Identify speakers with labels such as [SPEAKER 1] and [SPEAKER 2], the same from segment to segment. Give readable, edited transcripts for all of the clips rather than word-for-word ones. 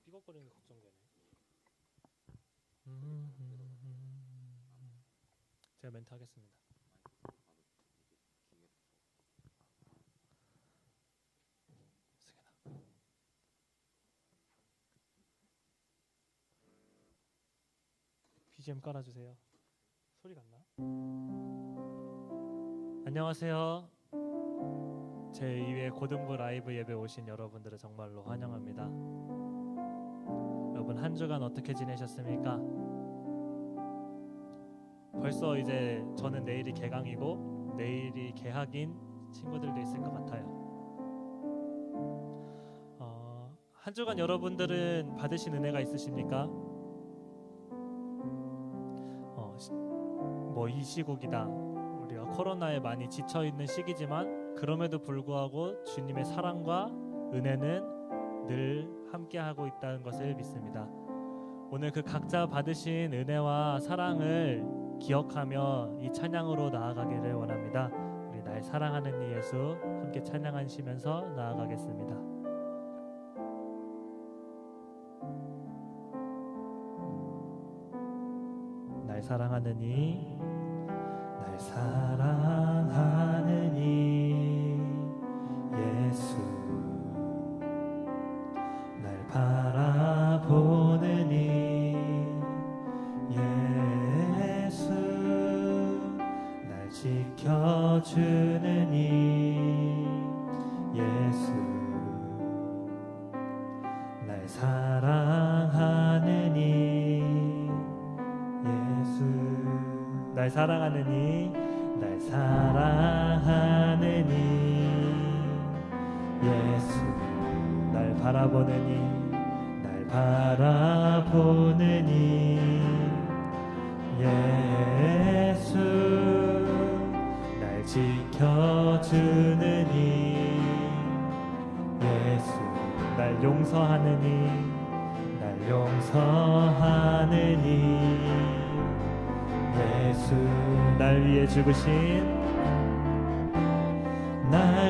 [SPEAKER 1] 삐걱거리는 게 걱정되네. 제가 멘트 하겠습니다. BGM 깔아주세요. 소리가 안 나? 안녕하세요. 제2회 고등부 라이브 예배 오신 여러분들을 정말로 환영합니다. 여러분 한 주간 어떻게 지내셨습니까? 벌써 이제 저는 내일이 개강이고 내일이 개학인 친구들도 있을 것 같아요. 한 주간 여러분들은 받으신 은혜가 있으십니까? 이 시국이다. 우리가 코로나에 많이 지쳐있는 시기지만 그럼에도 불구하고 주님의 사랑과 은혜는 늘 함께하고 있다는 것을 믿습니다. 오늘 그 각자 받으신 은혜와 사랑을 기억하며 이 찬양으로 나아가기를 원합니다. 우리 날 사랑하는 이 예수 함께 찬양하시면서 나아가겠습니다. 날 사랑하는 이 날 사랑하는 이 예수 날 바라보는 이 예수 날 지켜주는 이 예수 날 사랑하는 이 예수 날 사랑하는 이 날 사랑하는 이 예수 날 바라보는 이 날 바라보는 이 예수 날 지켜주는 이 예수 날 용서하는 이 날 용서하는 이 예수 날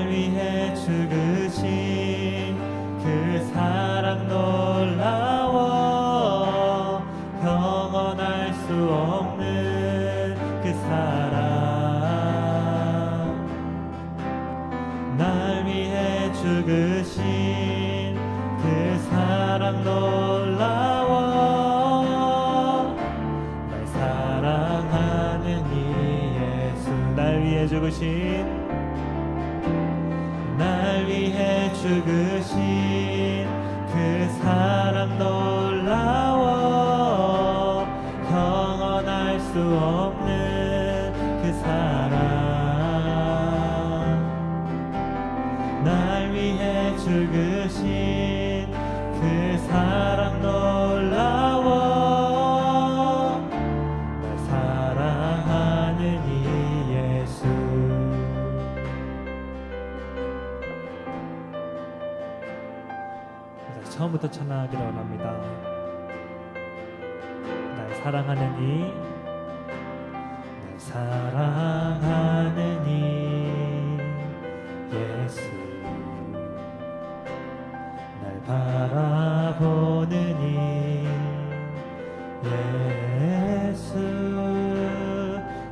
[SPEAKER 1] 위해 죽으신 그 사랑 놀라워 영원할 수 없는 그 사랑 날 위해 죽으신 그 사랑 놀라워 날 사랑하는 이 예수 날 위해 죽으신 그 사랑 놀라워 영원할 수 없는 그 사랑 날 위해 죽으신 그 사랑 놀라워 날 사랑하는 이 예수 처음부터 찬양하기를 원합니다. 날 사랑하는 이 날 사랑하는 이 예수 날 바라보는 이 예수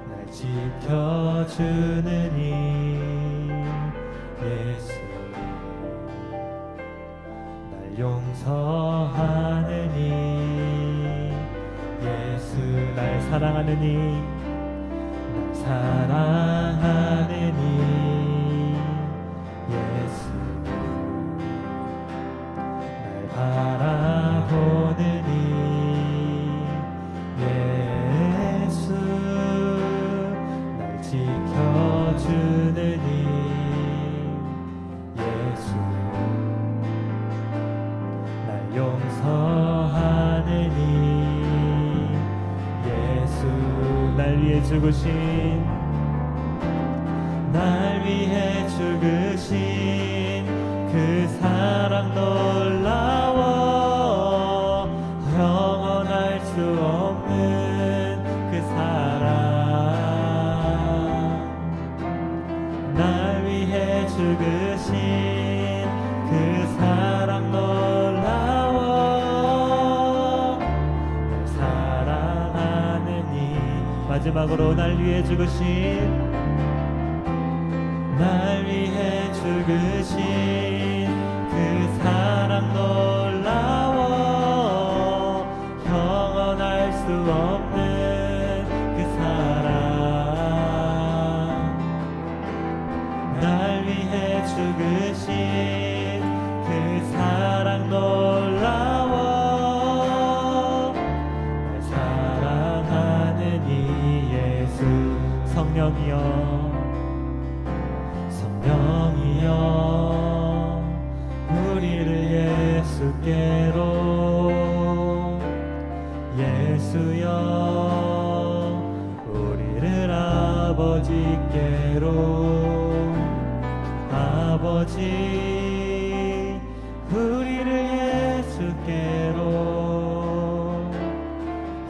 [SPEAKER 1] 날 지켜주는 이 예수 용서하는 이 예수 날 사랑하는 이 날 사랑하는 이 예수 날 바라보는 이 예수 날 지켜주는 이 예수 용서하는 이 예수 날 위해 죽으신 그 사랑 놀라워 영원할 수 없는 그 사랑 날 위해 죽으신 그 사랑 놀라워 마지막으로 날 위해 죽으신 그 사랑 놀라워 형언할 수 없는 그 사랑 날 위해 죽으신 그 사랑 놀라워 날 사랑하는 이 예수 성령이여 우리를 예수께로 예수여 우리를 아버지께로 아버지 우리를 예수께로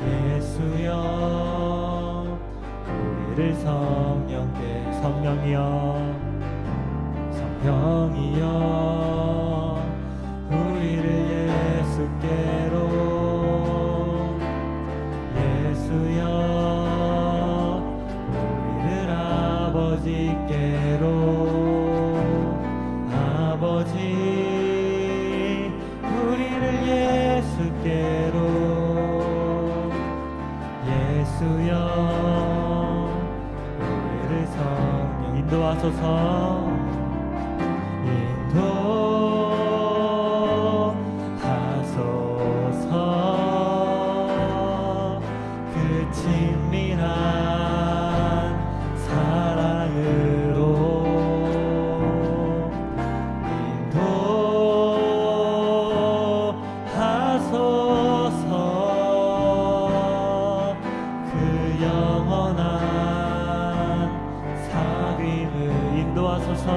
[SPEAKER 1] 예수여 우리를 성령이여 우리를 예수께로 예수여 우리를 아버지께로 아버지 우리를 예수께로 예수여 우리를 성령 인도하소서 인도하소서 그 친밀한 사랑으로 인도하소서 그 영원한 사귐을 인도하소서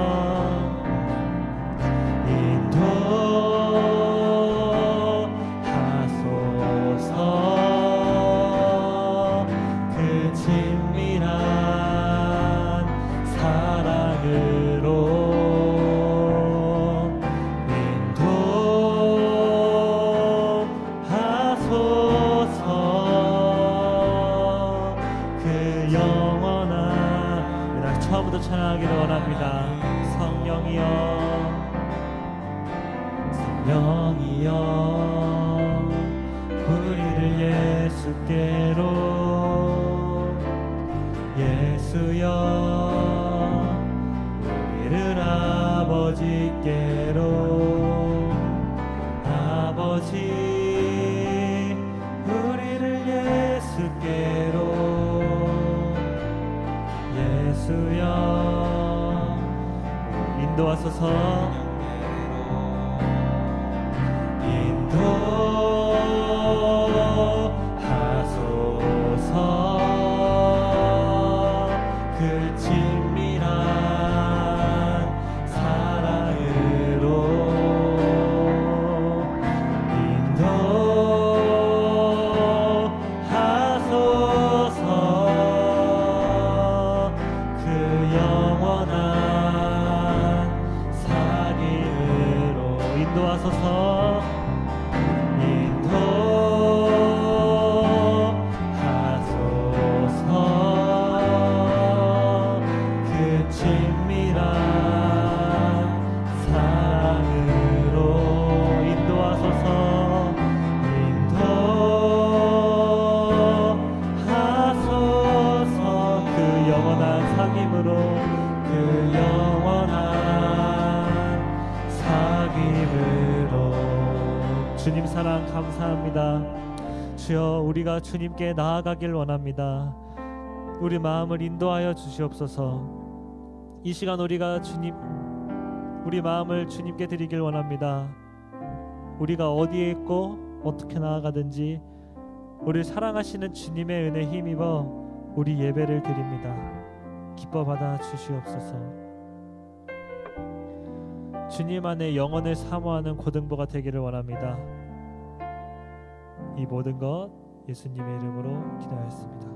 [SPEAKER 1] 처음부터 찬양하기를 원합니다. 성령이여 우리를 예수께로 예수여 우리를 아버지께로 아버지 우리를 예수께로 예수여 인도하소서 인도하소서 그 친밀한 사랑으로 인도하소서 그 영원한 사귐으로 인도하소서 그 친밀한 사랑으로 인도하소서 그 영원한 사귐으로 그 영원한 사귐으로 주님 사랑 감사합니다. 주여 우리가 주님께 나아가길 원합니다. 우리 마음을 인도하여 주시옵소서. 이 시간 우리가 우리 마음을 주님께 드리길 원합니다. 우리가 어디에 있고 어떻게 나아가든지 우리를 사랑하시는 주님의 은혜에 힘입어 우리 예배를 드립니다. 기뻐 받아 주시옵소서. 주님 안에 영혼을 사모하는 고등부가 되기를 원합니다. 이 모든 것 예수님의 이름으로 기도하였습니다.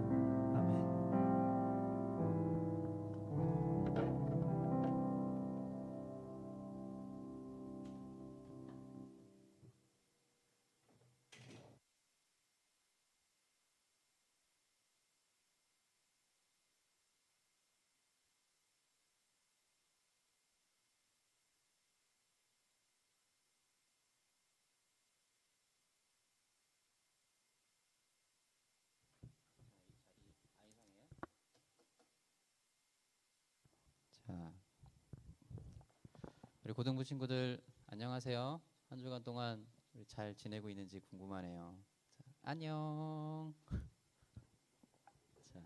[SPEAKER 2] 자, 우리 고등부 친구들 안녕하세요. 한 주간 동안 우리 잘 지내고 있는지 궁금하네요. 자, 안녕. 자,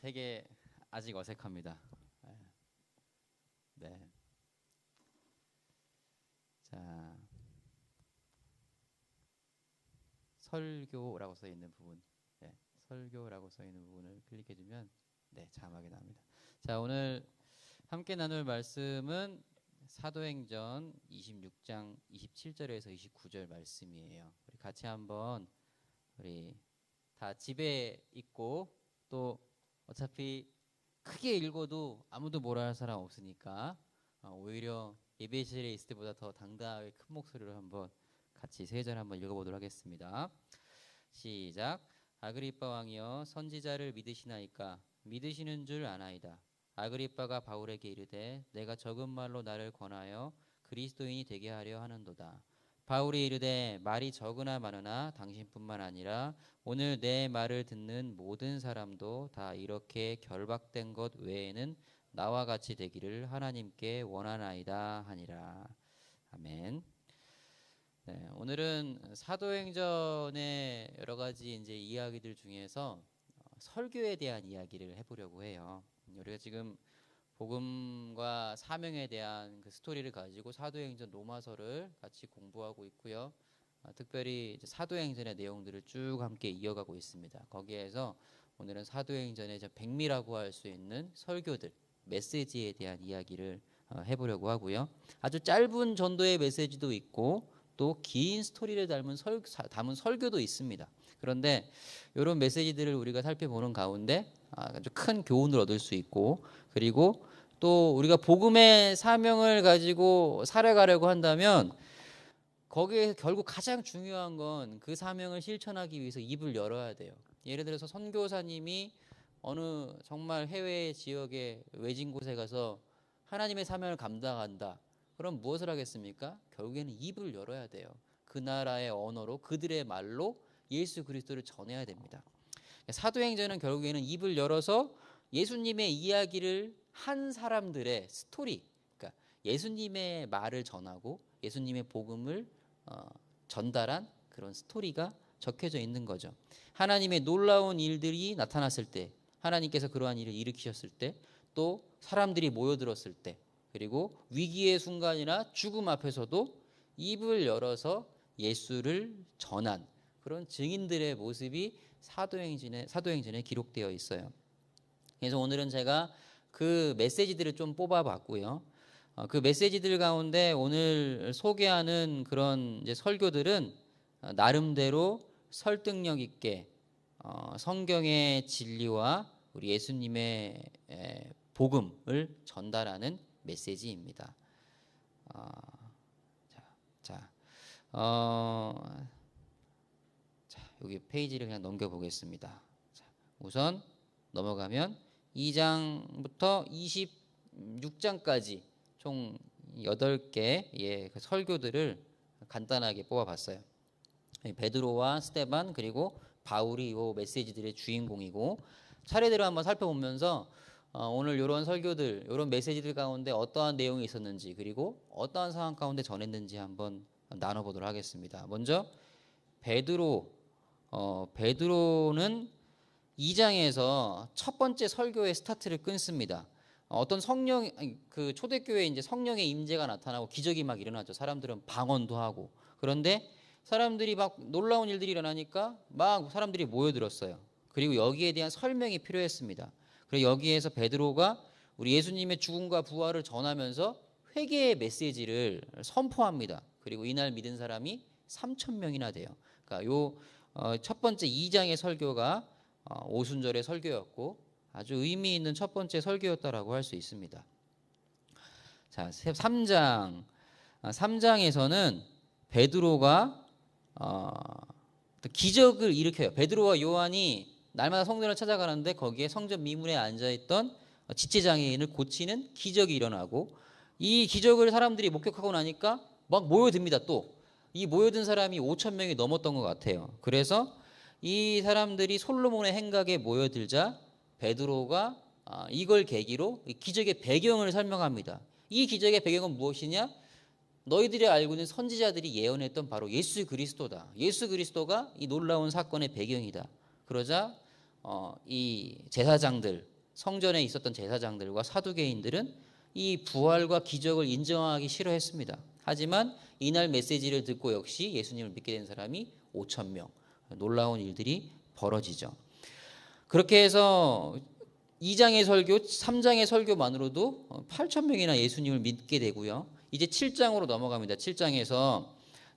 [SPEAKER 2] 되게 아직 어색합니다. 네. 자, 설교라고 써 있는 부분, 네, 설교라고 써 있는 부분을 클릭해주면 네, 자막이 나옵니다. 자, 오늘 함께 나눌 말씀은 사도행전 26장 27절에서 29절 말씀이에요. 우리 같이 한번 우리 다 집에 있고 또 어차피 크게 읽어도 아무도 뭐라 할 사람 없으니까 오히려 예배실에 있을 때보다 더 당당하게 큰 목소리로 한번 같이 세 절 한번 읽어보도록 하겠습니다. 시작. 아그리빠 왕이여 선지자를 믿으시나이까? 믿으시는 줄 아나이다. 아그리빠가 바울에게 이르되 내가 적은 말로 나를 권하여 그리스도인이 되게 하려 하는도다. 바울이 이르되 말이 적으나 많으나 당신뿐만 아니라 오늘 내 말을 듣는 모든 사람도 다 이렇게 결박된 것 외에는 나와 같이 되기를 하나님께 원하나이다 하니라. 아멘. 네, 오늘은 사도행전의 여러 가지 이제 이야기들 중에서 설교에 대한 이야기를 해보려고 해요. 우리가 지금 복음과 사명에 대한 그 스토리를 가지고 사도행전 로마서를 같이 공부하고 있고요. 특별히 이제 사도행전의 내용들을 쭉 함께 이어가고 있습니다. 거기에서 오늘은 사도행전의 백미라고 할 수 있는 설교들, 메시지에 대한 이야기를 해보려고 하고요. 아주 짧은 전도의 메시지도 있고 또 긴 스토리를 담은 설교도 있습니다. 그런데 이런 메시지들을 우리가 살펴보는 가운데 아주 큰 교훈을 얻을 수 있고, 그리고 또 우리가 복음의 사명을 가지고 살아가려고 한다면 거기에 결국 가장 중요한 건 그 사명을 실천하기 위해서 입을 열어야 돼요. 예를 들어서 선교사님이 어느 정말 해외 지역의 외진 곳에 가서 하나님의 사명을 감당한다. 그럼 무엇을 하겠습니까? 결국에는 입을 열어야 돼요. 그 나라의 언어로, 그들의 말로 예수 그리스도를 전해야 됩니다. 사도행전은 결국에는 입을 열어서 예수님의 이야기를 한 사람들의 스토리, 그러니까 예수님의 말을 전하고 예수님의 복음을 전달한 그런 스토리가 적혀져 있는 거죠. 하나님의 놀라운 일들이 나타났을 때, 하나님께서 그러한 일을 일으키셨을 때, 또 사람들이 모여들었을 때, 그리고 위기의 순간이나 죽음 앞에서도 입을 열어서 예수를 전한 그런 증인들의 모습이 사도행전에 기록되어 있어요. 그래서 오늘은 제가 그 메시지들을 좀 뽑아봤고요. 그 메시지들 가운데 오늘 소개하는 그런 이제 설교들은 나름대로 설득력 있게 성경의 진리와 우리 예수님의 복음을 전달하는 메시지입니다. 자, 여기 페이지를 그냥 넘겨보겠습니다. 자, 우선 넘어가면 2장부터 26장까지 총 8개의 그 설교들을 간단하게 뽑아봤어요. 베드로와 스데반 그리고 바울이 이 메시지들의 주인공이고, 차례대로 한번 살펴보면서 오늘 이런 설교들, 이런 메시지들 가운데 어떠한 내용이 있었는지, 그리고 어떠한 상황 가운데 전했는지 한번 나눠보도록 하겠습니다. 먼저 베드로는 2장에서 첫 번째 설교의 스타트를 끊습니다. 어떤 그 초대교회에 이제 성령의 임재가 나타나고 기적이 막 일어나죠. 사람들은 방언도 하고. 그런데 사람들이 막 놀라운 일들이 일어나니까 막 사람들이 모여들었어요. 그리고 여기에 대한 설명이 필요했습니다. 그리고 여기에서 베드로가 우리 예수님의 죽음과 부활을 전하면서 회개의 메시지를 선포합니다. 그리고 이날 믿은 사람이 3,000명이나 돼요. 그러니까 요 첫 번째 2장의 설교가 오순절의 설교였고 아주 의미 있는 첫 번째 설교였다라고 할 수 있습니다. 자, 3장에서는 베드로가 기적을 일으켜요. 베드로와 요한이 날마다 성전을 찾아가는데 거기에 성전 미문에 앉아있던 지체장애인을 고치는 기적이 일어나고, 이 기적을 사람들이 목격하고 나니까 막 모여듭니다. 또 이 모여든 사람이 5,000명이 넘었던 것 같아요. 그래서 이 사람들이 솔로몬의 행각에 모여들자 베드로가 이걸 계기로 이 기적의 배경을 설명합니다. 이 기적의 배경은 무엇이냐? 너희들이 알고 있는 선지자들이 예언했던 바로 예수 그리스도다. 예수 그리스도가 이 놀라운 사건의 배경이다. 그러자 이 제사장들, 성전에 있었던 제사장들과 사두개인들은 이 부활과 기적을 인정하기 싫어했습니다. 하지만 이날 메시지를 듣고 역시 예수님을 믿게 된 사람이 5천 명. 놀라운 일들이 벌어지죠. 그렇게 해서 2장의 설교, 3장의 설교만으로도 8천 명이나 예수님을 믿게 되고요. 이제 7장으로 넘어갑니다. 7장에서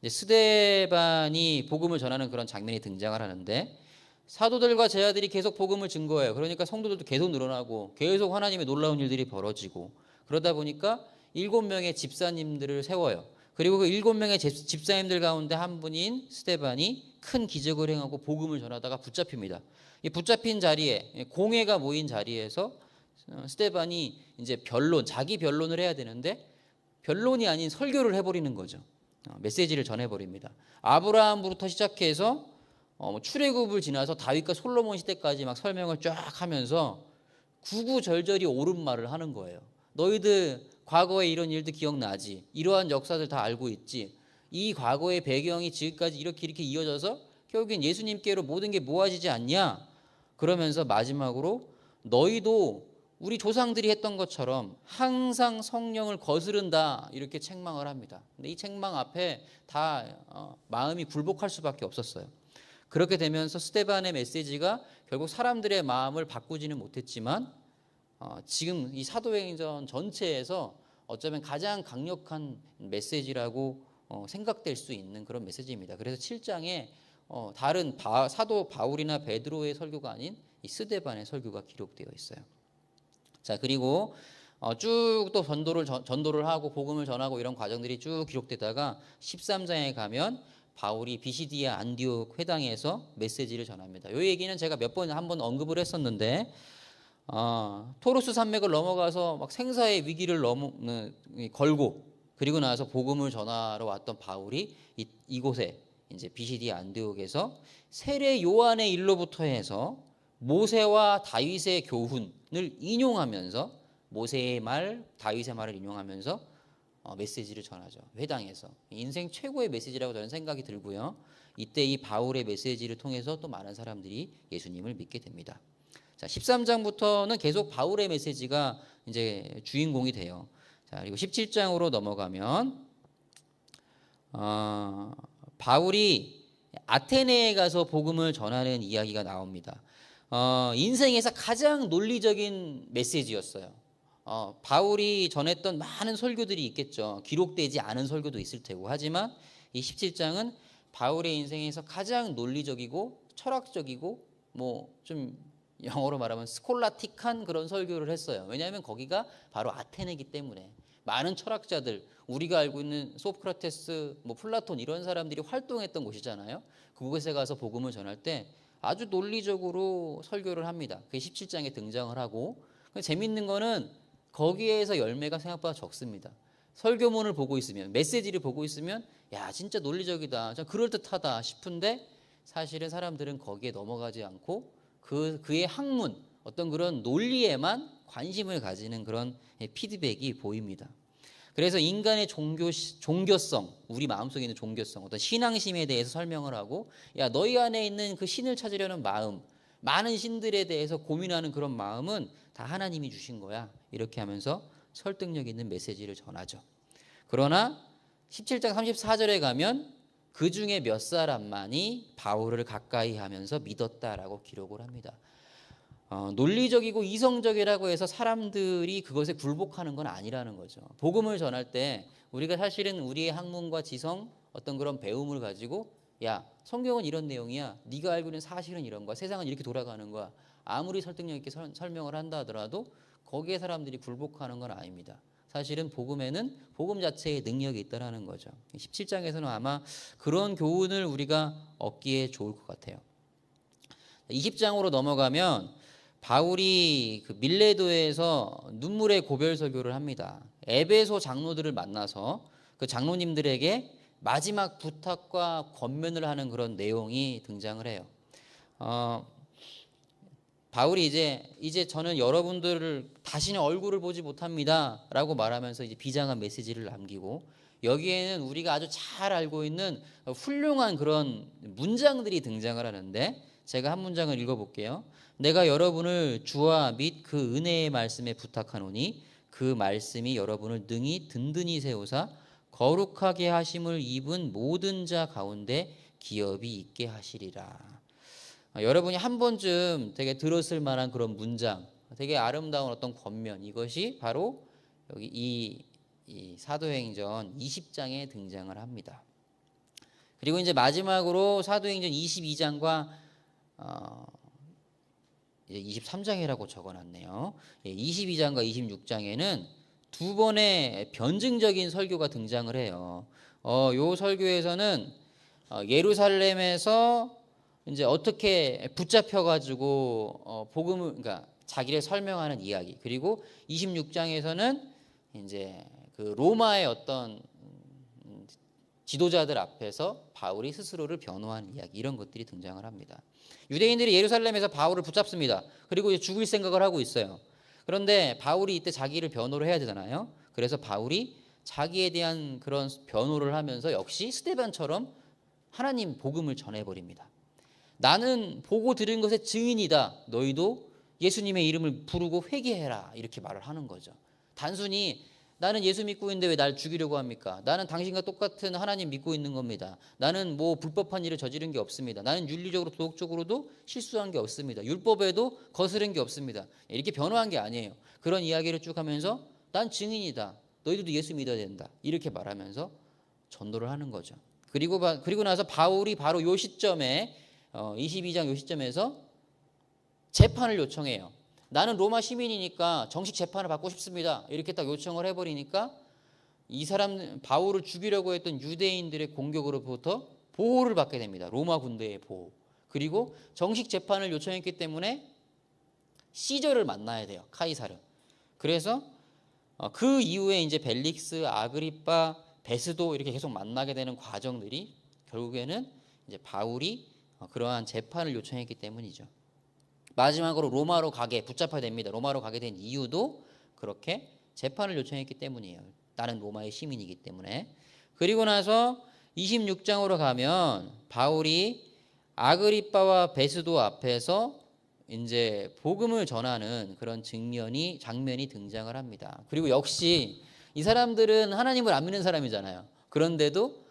[SPEAKER 2] 스데반이 복음을 전하는 그런 장면이 등장을 하는데 사도들과 제자들이 계속 복음을 증거해요. 그러니까 성도들도 계속 늘어나고 계속 하나님의 놀라운 일들이 벌어지고 그러다 보니까 7명의 집사님들을 세워요. 그리고 그 7명의 집사님들 가운데 한 분인 스데반이 큰 기적을 행하고 복음을 전하다가 붙잡힙니다. 이 붙잡힌 자리에 공회가 모인 자리에서 스데반이 이제 자기 변론을 해야 되는데 변론이 아닌 설교를 해버리는 거죠. 메시지를 전해버립니다. 아브라함부터 시작해서 출애굽을 지나서 다윗과 솔로몬 시대까지 막 설명을 쫙 하면서 구구절절히 옳은 말을 하는 거예요. 너희들 과거에 이런 일도 기억나지? 이러한 역사들 다 알고 있지? 이 과거의 배경이 지금까지 이렇게 이어져서 결국엔 예수님께로 모든 게 모아지지 않냐? 그러면서 마지막으로 너희도 우리 조상들이 했던 것처럼 항상 성령을 거스른다 이렇게 책망을 합니다. 근데 이 책망 앞에 다 마음이 굴복할 수밖에 없었어요. 그렇게 되면서 스데반의 메시지가 결국 사람들의 마음을 바꾸지는 못했지만 지금 이 사도행전 전체에서 어쩌면 가장 강력한 메시지라고 생각될 수 있는 그런 메시지입니다. 그래서 7장에 다른 사도 바울이나 베드로의 설교가 아닌 이 스데반의 설교가 기록되어 있어요. 자, 그리고 쭉 또 전도를 하고 복음을 전하고 이런 과정들이 쭉 기록되다가 13장에 가면 바울이 비시디아 안디옥 회당에서 메시지를 전합니다. 이 얘기는 제가 한번 언급을 했었는데 토로스 산맥을 넘어가서 막 생사의 위기를 걸고 그리고 나서 복음을 전하러 왔던 바울이 이곳에 이제 비시디아 안디옥에서 세례 요한의 일로부터 해서 모세와 다윗의 교훈을 인용하면서 모세의 말, 다윗의 말을 인용하면서 메시지를 전하죠. 회당에서. 인생 최고의 메시지라고 저는 생각이 들고요. 이때 이 바울의 메시지를 통해서 또 많은 사람들이 예수님을 믿게 됩니다. 자, 13장부터는 계속 바울의 메시지가 이제 주인공이 돼요. 자, 그리고 17장으로 넘어가면 바울이 아테네에 가서 복음을 전하는 이야기가 나옵니다. 인생에서 가장 논리적인 메시지였어요. 바울이 전했던 많은 설교들이 있겠죠. 기록되지 않은 설교도 있을 테고. 하지만 이 17장은 바울의 인생에서 가장 논리적이고 철학적이고 뭐 좀 영어로 말하면 스콜라틱한 그런 설교를 했어요. 왜냐하면 거기가 바로 아테네이기 때문에 많은 철학자들, 우리가 알고 있는 소크라테스, 플라톤 이런 사람들이 활동했던 곳이잖아요. 그곳에 가서 복음을 전할 때 아주 논리적으로 설교를 합니다. 그게 17장에 등장을 하고, 재밌는 거는 거기에서 열매가 생각보다 적습니다. 설교문을 보고 있으면, 메시지를 보고 있으면 야 진짜 논리적이다, 그럴듯하다 싶은데 사실은 사람들은 거기에 넘어가지 않고 그의 학문, 어떤 그런 논리에만 관심을 가지는 그런 피드백이 보입니다. 그래서 인간의 종교성, 우리 마음속에 있는 종교성, 어떤 신앙심에 대해서 설명을 하고, 야 너희 안에 있는 그 신을 찾으려는 마음, 많은 신들에 대해서 고민하는 그런 마음은 다 하나님이 주신 거야. 이렇게 하면서 설득력 있는 메시지를 전하죠. 그러나 17장 34절에 가면 그 중에 몇 사람만이 바울을 가까이 하면서 믿었다라고 기록을 합니다. 논리적이고 이성적이라고 해서 사람들이 그것에 굴복하는 건 아니라는 거죠. 복음을 전할 때 우리가 사실은 우리의 학문과 지성, 어떤 그런 배움을 가지고 야 성경은 이런 내용이야, 네가 알고 있는 사실은 이런 거야, 세상은 이렇게 돌아가는 거야, 아무리 설득력 있게 설명을 한다 하더라도 거기에 사람들이 굴복하는 건 아닙니다. 사실은 복음에는 복음 자체의 능력이 있다는 거죠. 17장에서는 아마 그런 교훈을 우리가 얻기에 좋을 것 같아요. 20장으로 넘어가면 바울이 그 밀레도에서 눈물의 고별 설교를 합니다. 에베소 장로들을 만나서 그 장로님들에게 마지막 부탁과 권면을 하는 그런 내용이 등장을 해요. 바울이 이제 저는 여러분들을 다시는 얼굴을 보지 못합니다라고 말하면서 이제 비장한 메시지를 남기고, 여기에는 우리가 아주 잘 알고 있는 훌륭한 그런 문장들이 등장을 하는데, 제가 한 문장을 읽어볼게요. 내가 여러분을 주와 및 그 은혜의 말씀에 부탁하노니 그 말씀이 여러분을 능히 든든히 세우사 거룩하게 하심을 입은 모든 자 가운데 기업이 있게 하시리라. 여러분이 한 번쯤 되게 들었을 만한 그런 문장, 되게 아름다운 어떤 권면, 이것이 바로 여기 이 사도행전 20장에 등장을 합니다. 그리고 이제 마지막으로 사도행전 22장과 이제 23장이라고 적어놨네요. 22장과 26장에는 두 번의 변증적인 설교가 등장을 해요. 요 설교에서는 예루살렘에서 이제 어떻게 붙잡혀가지고 복음을, 그러니까 자기를 설명하는 이야기. 그리고 26장에서는 이제 그 로마의 어떤 지도자들 앞에서 바울이 스스로를 변호하는 이야기, 이런 것들이 등장을 합니다. 유대인들이 예루살렘에서 바울을 붙잡습니다. 그리고 이제 죽일 생각을 하고 있어요. 그런데 바울이 이때 자기를 변호를 해야 되잖아요. 그래서 바울이 자기에 대한 그런 변호를 하면서 역시 스데반처럼 하나님 복음을 전해버립니다. 나는 보고 들은 것의 증인이다. 너희도 예수님의 이름을 부르고 회개해라. 이렇게 말을 하는 거죠. 단순히 나는 예수 믿고 있는데 왜 날 죽이려고 합니까? 나는 당신과 똑같은 하나님 믿고 있는 겁니다. 나는 뭐 불법한 일을 저지른 게 없습니다. 나는 윤리적으로 도덕적으로도 실수한 게 없습니다. 율법에도 거스른 게 없습니다. 이렇게 변호한 게 아니에요. 그런 이야기를 쭉 하면서 난 증인이다. 너희들도 예수 믿어야 된다. 이렇게 말하면서 전도를 하는 거죠. 그리고 나서 바울이 바로 요 시점에 22장 요 시점에서 재판을 요청해요. 나는 로마 시민이니까 정식 재판을 받고 싶습니다. 이렇게 딱 요청을 해버리니까 이 사람 바울을 죽이려고 했던 유대인들의 공격으로부터 보호를 받게 됩니다. 로마 군대의 보호. 그리고 정식 재판을 요청했기 때문에 시저를 만나야 돼요. 카이사르. 그래서 그 이후에 이제 벨릭스, 아그리빠, 베스도 이렇게 계속 만나게 되는 과정들이 결국에는 이제 바울이 그러한 재판을 요청했기 때문이죠. 마지막으로 로마로 가게 붙잡아야 됩니다. 로마로 가게 된 이유도 그렇게 재판을 요청했기 때문이에요. 나는 로마의 시민이기 때문에. 그리고 나서 26장으로 가면 바울이 아그리빠와 베스도 앞에서 이제 복음을 전하는 그런 장면이 등장을 합니다. 그리고 역시 이 사람들은 하나님을 안 믿는 사람이잖아요. 그런데도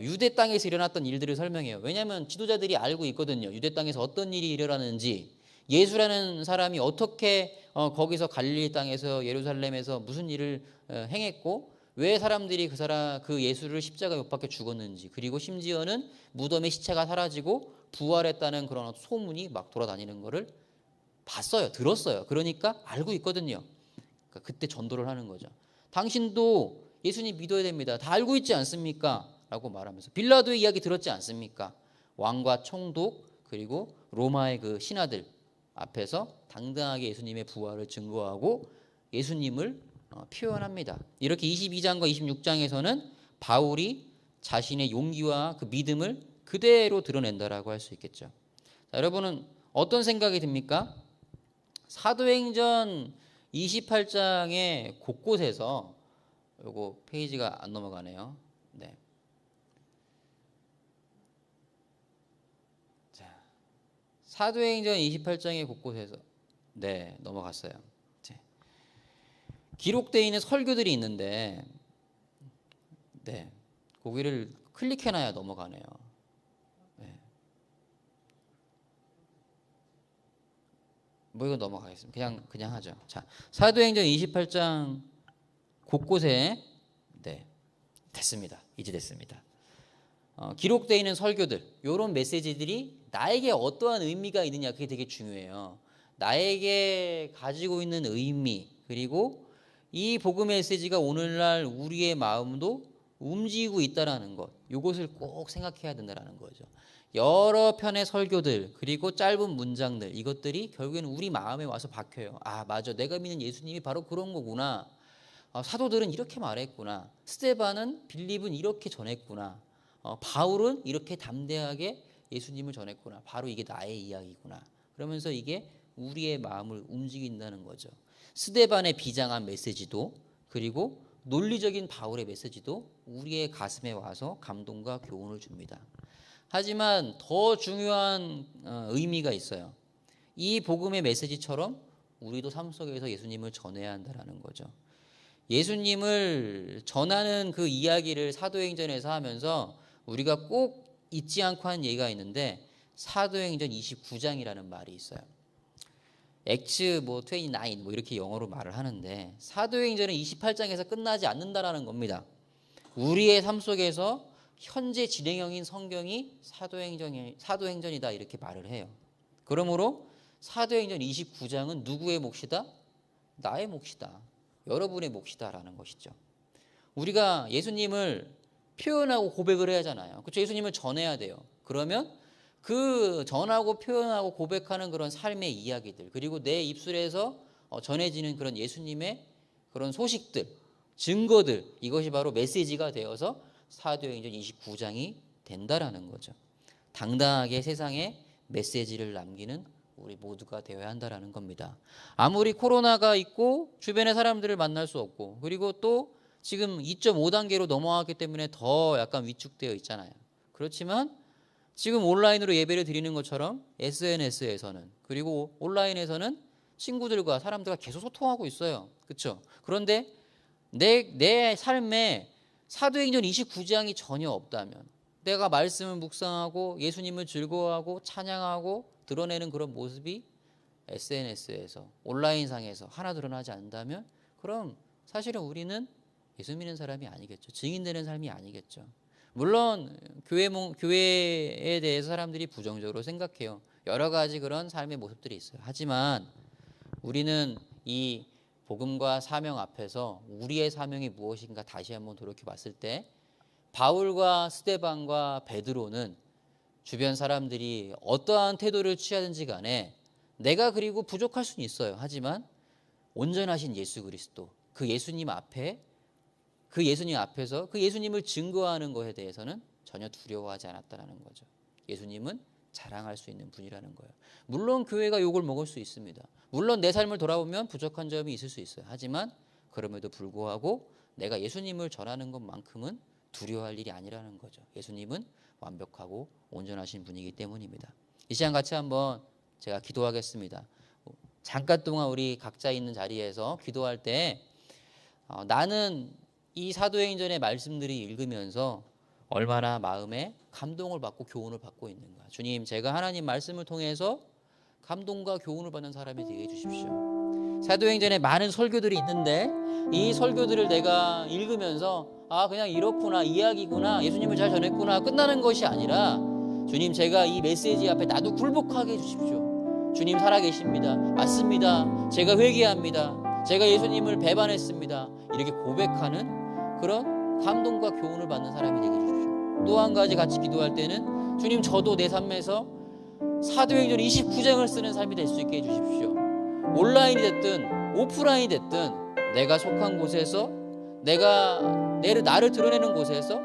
[SPEAKER 2] 유대 땅에서 일어났던 일들을 설명해요. 왜냐하면 지도자들이 알고 있거든요. 유대 땅에서 어떤 일이 일어나는지, 예수라는 사람이 어떻게 거기서 갈릴리 땅에서 예루살렘에서 무슨 일을 행했고, 왜 사람들이 그 예수를 십자가 못 박혀 죽었는지, 그리고 심지어는 무덤의 시체가 사라지고 부활했다는 그런 소문이 막 돌아다니는 거를 봤어요. 들었어요. 그러니까 알고 있거든요. 그러니까 그때 전도를 하는 거죠. 당신도 예수님 믿어야 됩니다. 다 알고 있지 않습니까? 라고 말하면서 빌라도의 이야기 들었지 않습니까? 왕과 총독 그리고 로마의 그 신하들 앞에서 당당하게 예수님의 부활을 증거하고 예수님을 표현합니다. 이렇게 22장과 26장에서는 바울이 자신의 용기와 그 믿음을 그대로 드러낸다라고 할 수 있겠죠. 자, 여러분은 어떤 생각이 듭니까? 사도행전 28장의 곳곳에서, 요거 페이지가 안 넘어가네요. 네. 자, 사도행전 28장의 곳곳에서, 네, 넘어갔어요. 기록되어 있는 설교들이 있는데, 네, 거기를 클릭해놔야 넘어가네요. 네. 뭐 이거 넘어가겠습니다. 그냥 하죠. 자, 사도행전 28장 곳곳에, 네, 됐습니다. 이제 됐습니다. 기록되어 있는 설교들, 이런 메시지들이 나에게 어떠한 의미가 있느냐, 그게 되게 중요해요. 나에게 가지고 있는 의미, 그리고 이 복음 메시지가 오늘날 우리의 마음도 움직이고 있다라는 것, 이것을 꼭 생각해야 된다는 거죠. 여러 편의 설교들 그리고 짧은 문장들, 이것들이 결국에는 우리 마음에 와서 박혀요. 아, 맞아, 내가 믿는 예수님이 바로 그런 거구나. 사도들은 이렇게 말했구나. 스데반은, 빌립은 이렇게 전했구나. 바울은 이렇게 담대하게 예수님을 전했구나. 바로 이게 나의 이야기구나. 그러면서 이게 우리의 마음을 움직인다는 거죠. 스데반의 비장한 메시지도 그리고 논리적인 바울의 메시지도 우리의 가슴에 와서 감동과 교훈을 줍니다. 하지만 더 중요한 의미가 있어요. 이 복음의 메시지처럼 우리도 삶 속에서 예수님을 전해야 한다는 거죠. 예수님을 전하는 그 이야기를 사도행전에서 하면서 우리가 꼭 잊지 않고 한 얘기가 있는데 사도행전 29장이라는 말이 있어요. Acts 29 이렇게 영어로 말을 하는데 사도행전은 28장에서 끝나지 않는다라는 겁니다. 우리의 삶 속에서 현재 진행형인 성경이 사도행전이다 이렇게 말을 해요. 그러므로 사도행전 29장은 누구의 몫이다? 나의 몫이다. 여러분의 몫이다라는 것이죠. 우리가 예수님을 표현하고 고백을 해야 하잖아요. 그렇죠? 예수님을 전해야 돼요. 그러면 그 전하고 표현하고 고백하는 그런 삶의 이야기들 그리고 내 입술에서 전해지는 그런 예수님의 그런 소식들, 증거들 이것이 바로 메시지가 되어서 사도행전 29장이 된다라는 거죠. 당당하게 세상에 메시지를 남기는 우리 모두가 되어야 한다라는 겁니다. 아무리 코로나가 있고 주변의 사람들을 만날 수 없고 그리고 또 지금 2.5단계로 넘어왔기 때문에 더 약간 위축되어 있잖아요. 그렇지만 지금 온라인으로 예배를 드리는 것처럼 SNS에서는 그리고 온라인에서는 친구들과 사람들과 계속 소통하고 있어요. 그렇죠? 그런데 내 삶에 사도행전 29장이 전혀 없다면 내가 말씀을 묵상하고 예수님을 즐거워하고 찬양하고 드러내는 그런 모습이 SNS에서 온라인상에서 하나 드러나지 않는다면 그럼 사실은 우리는 예수 믿는 사람이 아니겠죠. 증인되는 삶이 아니겠죠. 물론 교회에 대해서 사람들이 부정적으로 생각해요. 여러 가지 그런 삶의 모습들이 있어요. 하지만 우리는 이 복음과 사명 앞에서 우리의 사명이 무엇인가 다시 한번 돌이켜 봤을 때 바울과 스데반과 베드로는 주변 사람들이 어떠한 태도를 취하든지 간에 내가 그리고 부족할 수는 있어요. 하지만 온전하신 예수 그리스도 그 예수님 앞에서 그 예수님을 증거하는 것에 대해서는 전혀 두려워하지 않았다는 거죠. 예수님은 자랑할 수 있는 분이라는 거예요. 물론 교회가 욕을 먹을 수 있습니다. 물론 내 삶을 돌아보면 부족한 점이 있을 수 있어요. 하지만 그럼에도 불구하고 내가 예수님을 전하는 것만큼은 두려워할 일이 아니라는 거죠. 예수님은 완벽하고 온전하신 분이기 때문입니다. 이 시간 같이 한번 제가 기도하겠습니다. 잠깐 동안 우리 각자 있는 자리에서 기도할 때 나는 이 사도행전의 말씀들이 읽으면서 얼마나 마음에 감동을 받고 교훈을 받고 있는가. 주님, 제가 하나님 말씀을 통해서 감동과 교훈을 받는 사람이 되게 해주십시오. 사도행전에 많은 설교들이 있는데 이 설교들을 내가 읽으면서 그냥 이렇구나, 이야기구나, 예수님을 잘 전했구나 끝나는 것이 아니라 주님, 제가 이 메시지 앞에 나도 굴복하게 해주십시오. 주님 살아계십니다. 맞습니다. 제가 회개합니다. 제가 예수님을 배반했습니다. 이렇게 고백하는 그런 감동과 교훈을 받는 사람이 되게 해주십시오. 또 한 가지 같이 기도할 때는 주님, 저도 내 삶에서 사도행전 29장을 쓰는 삶이 될 수 있게 해주십시오. 온라인이 됐든 오프라인이 됐든 내가 속한 곳에서 내가 나를 드러내는 곳에서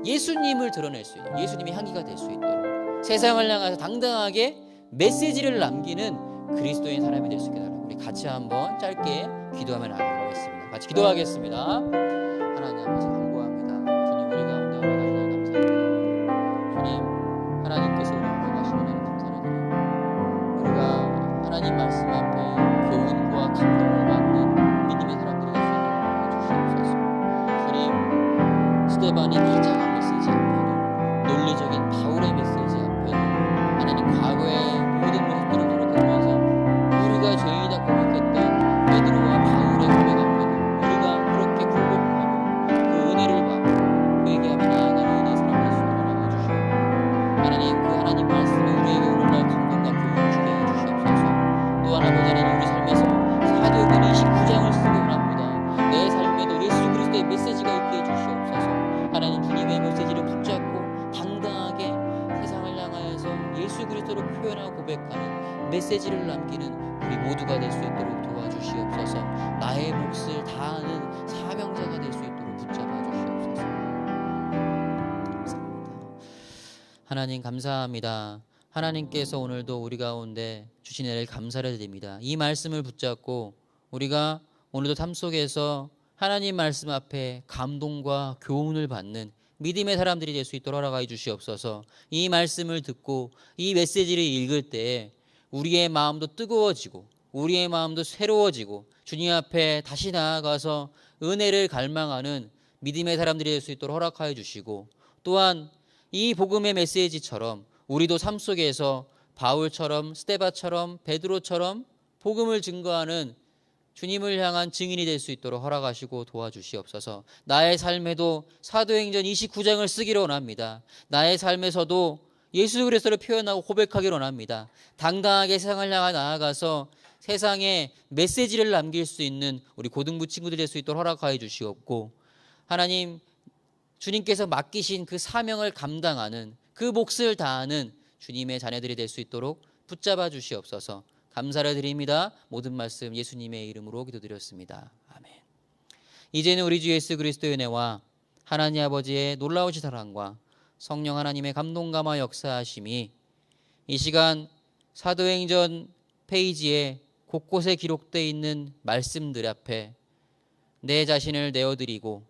[SPEAKER 2] 예수님을 드러낼 수 있는 예수님의 향기가 될 수 있도록 세상을 향해서 당당하게 메시지를 남기는 그리스도인 사람이 될 수 있게 달라고 우리 같이 한번 짧게 기도하며 나가겠습니다. 같이 기도하겠습니다. 하나님 아버지 간구합니다. 주님 우리 가운데 허락하시니 감사드립니다. 주님 하나님께서 우리 허락하시는 은혜를 감사를 드립니다. 우리가 하나님 말씀 앞에 교훈과 감동을 받는 믿음의 사람들이 될 수 있도록 해주시옵소서. 주님 스데반의 비장한 메시지 앞에도 논리적인 바울의 메시지 앞에도 하나님 과거의 모든 모습들을 돌이켜보면서 우리가 죄인이다 고백했던 베드로와 바울의 고백 앞에도 우리가 그렇게 굴복하고 그 은혜를 받고 회개하며 나아가는 은혜의 사람 될 수 있도록 해주시고 하나님 그 하나님 말씀에 우리에게 오늘날 감동과 교훈을 주게 해주시옵소서. 또한 아버지 하나님 우리 삶에서 사도행전 29장을 쓰고 원합니다. 내 삶에도 예수 그리스도의 메시지가 있게 해주시옵소서. 하나님 주님의 메시지를 붙잡고 당당하게 세상을 향하여서 예수 그리스도를 표현하고 고백하는 메시지를 남기는 우리 모두가 될 수 있도록 도와주시옵소서. 나의 몫을 다하는 사명자가 될 수 있도록 붙잡아 주시옵소서. 감사합니다. 하나님 감사합니다. 하나님께서 오늘도 우리 가운데 주신 은혜를 감사를 드립니다. 이 말씀을 붙잡고 우리가 오늘도 삶 속에서 하나님 말씀 앞에 감동과 교훈을 받는 믿음의 사람들이 될 수 있도록 허락하여 주시옵소서. 이 말씀을 듣고 이 메시지를 읽을 때 우리의 마음도 뜨거워지고 우리의 마음도 새로워지고 주님 앞에 다시 나아가서 은혜를 갈망하는 믿음의 사람들이 될 수 있도록 허락하여 주시고, 또한 이 복음의 메시지처럼 우리도 삶 속에서 바울처럼 스데바처럼 베드로처럼 복음을 증거하는 주님을 향한 증인이 될 수 있도록 허락하시고 도와주시옵소서. 나의 삶에도 사도행전 29장을 쓰기를 원합니다. 나의 삶에서도 예수 그리스도를 표현하고 고백하기를 원합니다. 당당하게 세상을 향해 나아가서 세상에 메시지를 남길 수 있는 우리 고등부 친구들 될 수 있도록 허락하여 주시옵고, 하나님 주님께서 맡기신 그 사명을 감당하는 그 몫을 다하는 주님의 자녀들이 될 수 있도록 붙잡아 주시옵소서. 감사를 드립니다. 모든 말씀 예수님의 이름으로 기도드렸습니다. 아멘. 이제는 우리 주 예수 그리스도의 은혜와 하나님 아버지의 놀라우신 사랑과 성령 하나님의 감동감화 역사하심이 이 시간 사도행전 페이지에 곳곳에 기록되어 있는 말씀들 앞에 내 자신을 내어드리고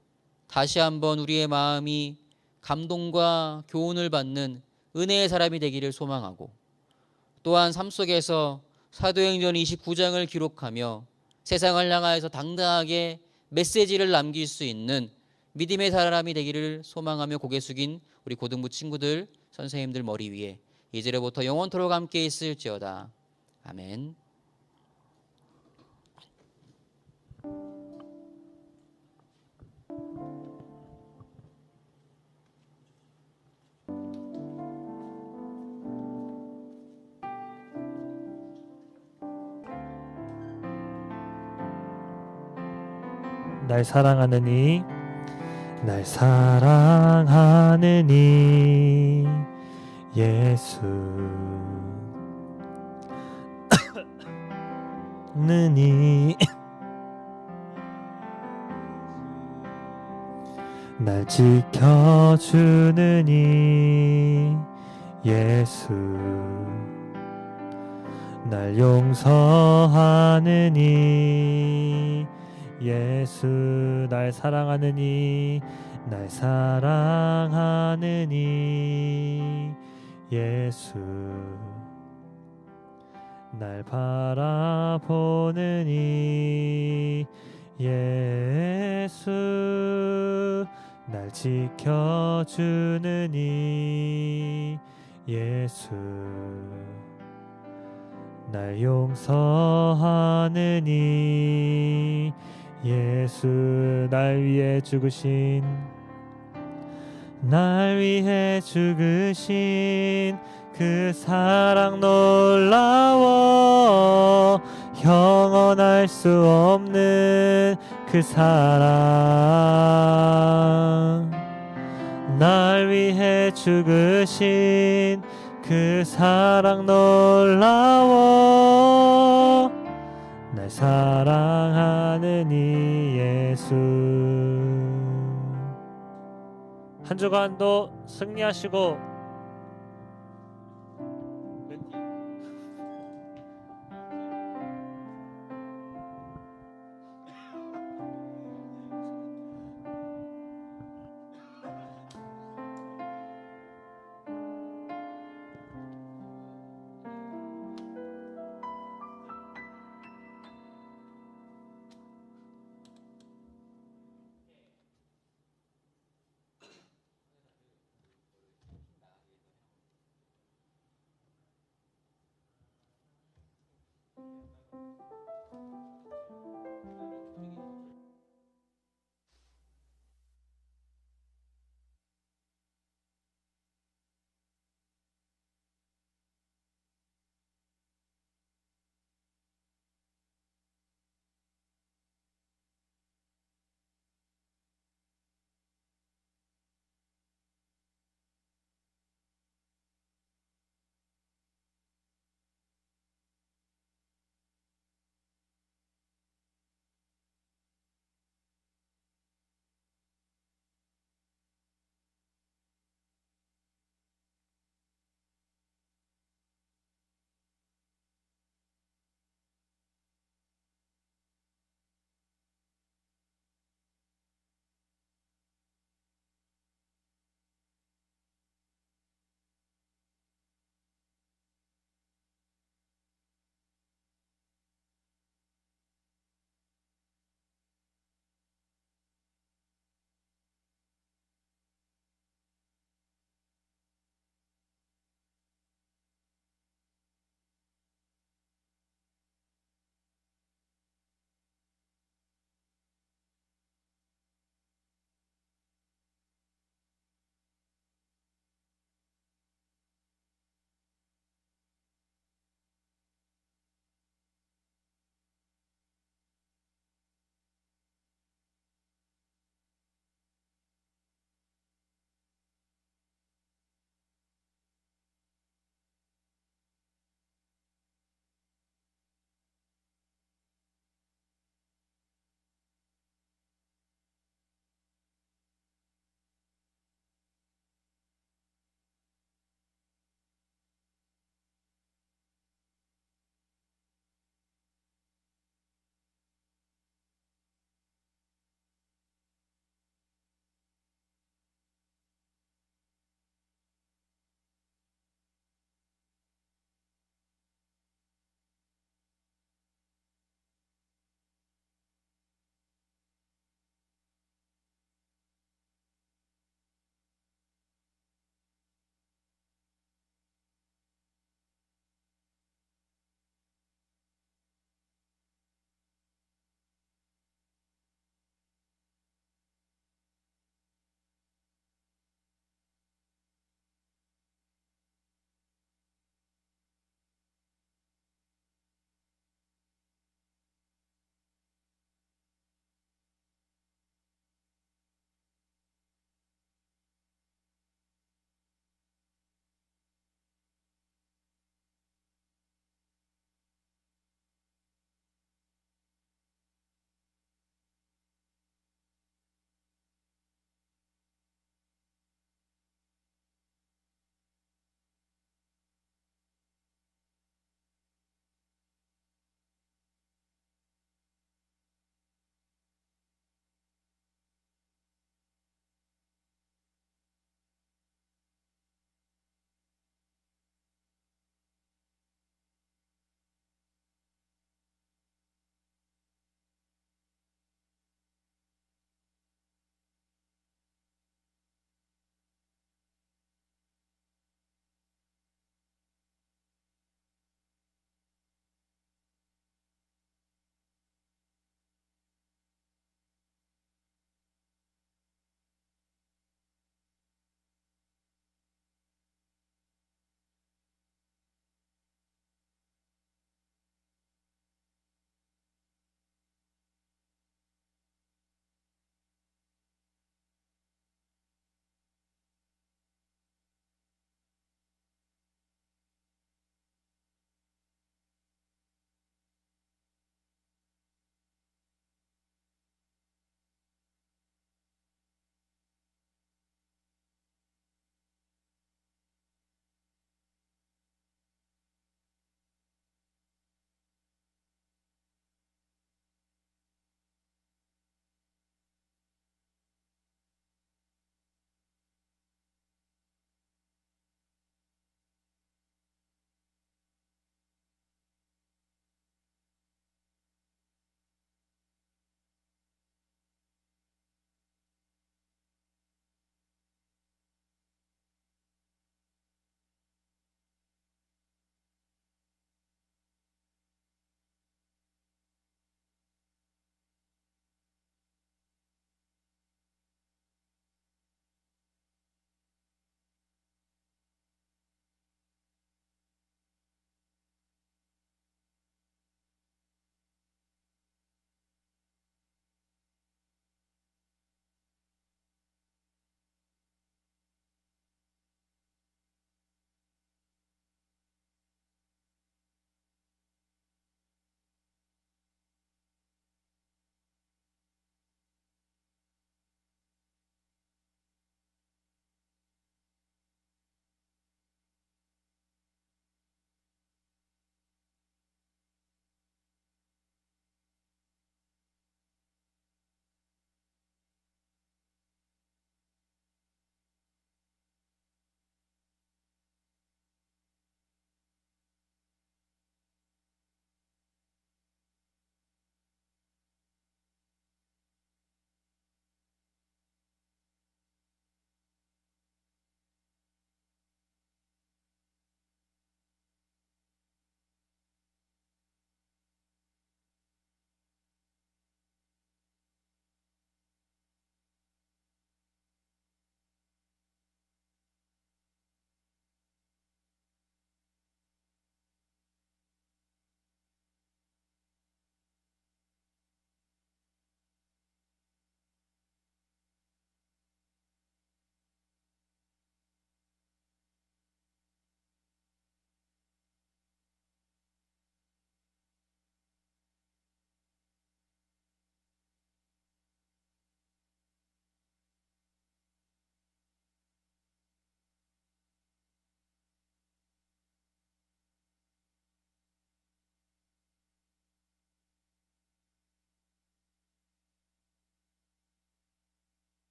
[SPEAKER 2] 다시 한번 우리의 마음이 감동과 교훈을 받는 은혜의 사람이 되기를 소망하고, 또한 삶 속에서 사도행전 29장을 기록하며 세상을 향하여서 당당하게 메시지를 남길 수 있는 믿음의 사람이 되기를 소망하며 고개 숙인 우리 고등부 친구들, 선생님들 머리 위에 이제로부터 영원토록 함께 있을지어다. 아멘.
[SPEAKER 1] 날 사랑하느니 날 사랑하느니 예수 느니 날 지켜주느니 예수 날 용서하느니 예수 날 사랑하느니 날 사랑하느니 예수 날 바라보느니 예수 날 지켜주느니 예수 날 용서하느니 예수 날 위해 죽으신 그 사랑 놀라워 형언할 수 없는 그 사랑 날 위해 죽으신 그 사랑 놀라워 날 사랑하느니 예수. 한 주간도 승리하시고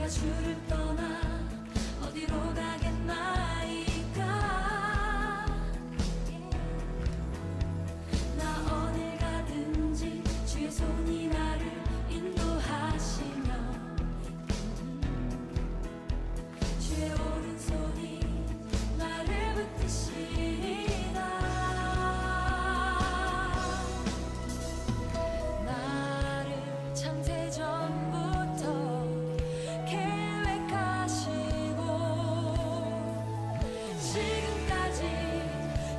[SPEAKER 3] 내가 주를 떠나 어디로 가겠나이까. 나 어딜 가든지 주의 손이 나를 인도하시며 주의 오른손이 나를 붙드시리라. 나를 창세전부터 계획하시고 지금까지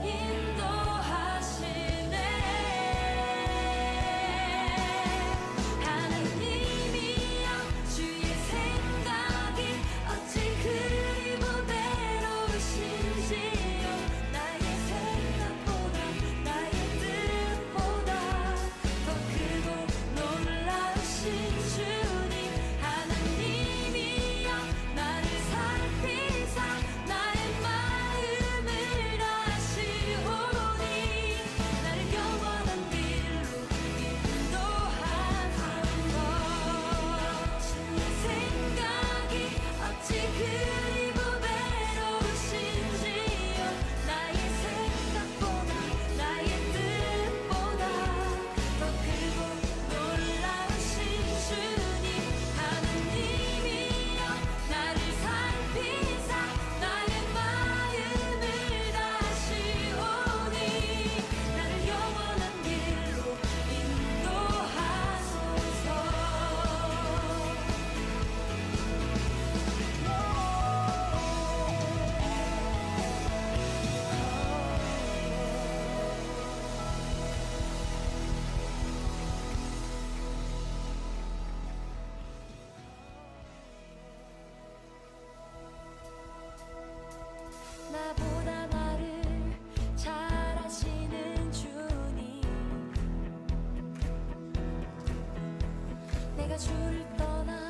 [SPEAKER 3] 인도하시네. 하나님이여 주의 생각이 어찌 그리 무배로우신지요. 나의 생각보다 나의 뜻보다 더 크고 놀라우신 주님. 하나님이여 나를 살피사 나의 마음을 아시오니 나를 영원한 길로 인도하소서. 주의 생각이 어찌 그리 무배로우신지요. 나의 생각보다 나의 뜻보다 더 크고 놀라우신 주님. 하나님이여 나를 살피사 나의 마음을 아시오니 나를 영원한 길로 인도하소서. 나보다 나를 잘 아시는 주님. 내가 주를 떠나